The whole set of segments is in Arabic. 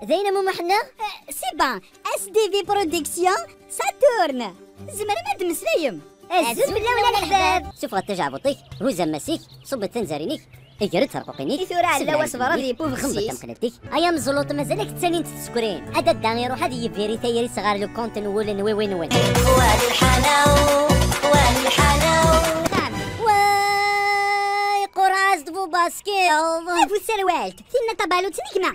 زينة ماما حنا سي بان اس دي في برودكسيون ساتورن زمر ما تمسلايم الزبلة ولا الحباب. شوف غتجعبطيك هوزا ماسيك صب التنزارينيك اجرت ترقوقينيك إثورة على وصبرة دي بوف خمبة خسيس تمقلتيك ايا مزلوط مازالك تسالين تسكرين هذا الداني روح هذه يفيري تايري صغار لو كونت نول نوي وين وين وهذه الحلاوة وهذه الحلاوة واي قراص دفو باسكيت فو السروالت ثينا طبالو تنكمة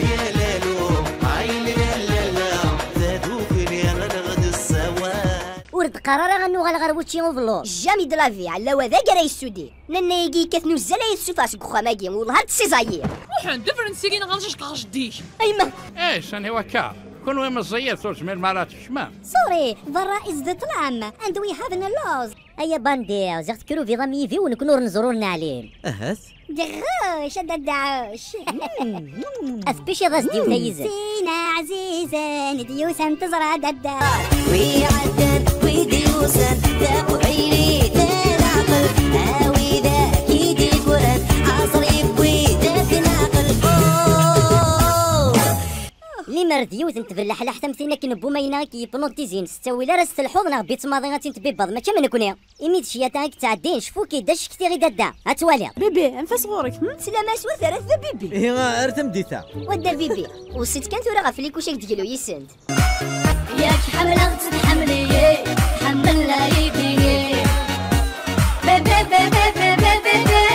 يا لالو عيني لا لا زادوكني غنغد السواد ورد قرارة غنو غالغروتشي وفلو جامي دلافي على وذا قرا يسودي ننايقي كثنو الزلا يسوفاس كخاماكي والله تسيزايير روح ديفرنسيكين غنجيش قاجديك ايما ايش انا وكا كون وين مزيت زوج من المرات الشمام سوري برا از ذا طلام اند وي هاف ان لوز ايا باندي زغت كرو في ضمي في ونكونوا نزورولنا عليه اهات دغوش هذا الدعوش اثبشي ضاس ديو تايزة سينا عزيزا نديوسا تزرع ددا ويعدن ويديوسن ذاك عيني ذا العقل هاوي ذاك يدي فرن عصري بويدك ناقل لي مرديوت انت في اللحلة حتى مثلنا كنبو ماينا كي بنوتيزين ستاوي لا راس الحوض نغ بيت ماضي غاتي نتبي بعض ما كامل نكوني ايميت شياتاك تعدين شفو كي داش كتير دادا هاتوالي بيبي انفاس غورك سلامة سوا ثلاث بيبي ايه ارتم ديتا ودا بيبي وصيت كان ثورة غفليك وشاك ديالو يسند ياك حملة تتحملي حمل لا يبني بيبي بيبي بيبي بيبي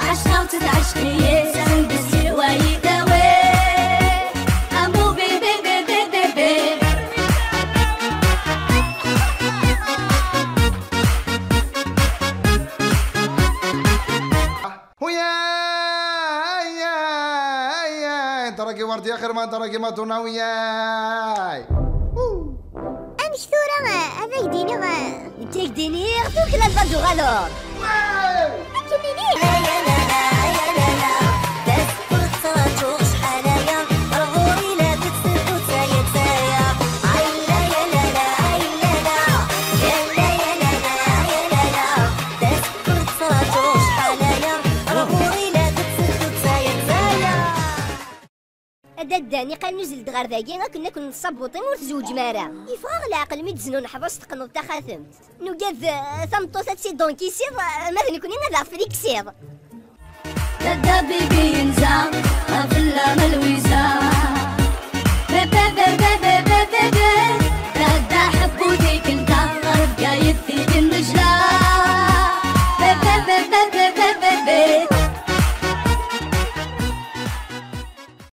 عشقة وتتعشقي سند السلوى يداوي أمو بيبي بيبي بيبي وياي ترقي وردي اخر ما ترقي ما تونا وياي امش ثورة هذا يديني تيك ديني غفوك لا البادو غالور يا لا لا يا لا لا تسكت صوت حنايا رغوري لا تتسكت سايا سايا عيلا يا لا لا يا لا يا لا يا لا لا يا لا لا تسكت صوت حنايا رغوري لا تتسكت سايا سايا هذا الداني قال نزل دغار ذاكي كنا نصبوطين ورتزوج مارا يفغ العقل ميتزنو نحفظ تقنو تا خاتمت نوكاذ ثمطوطة تسي دونكي سير ما كوني نضعف فريك سير دادا بيبي ينزع غفلة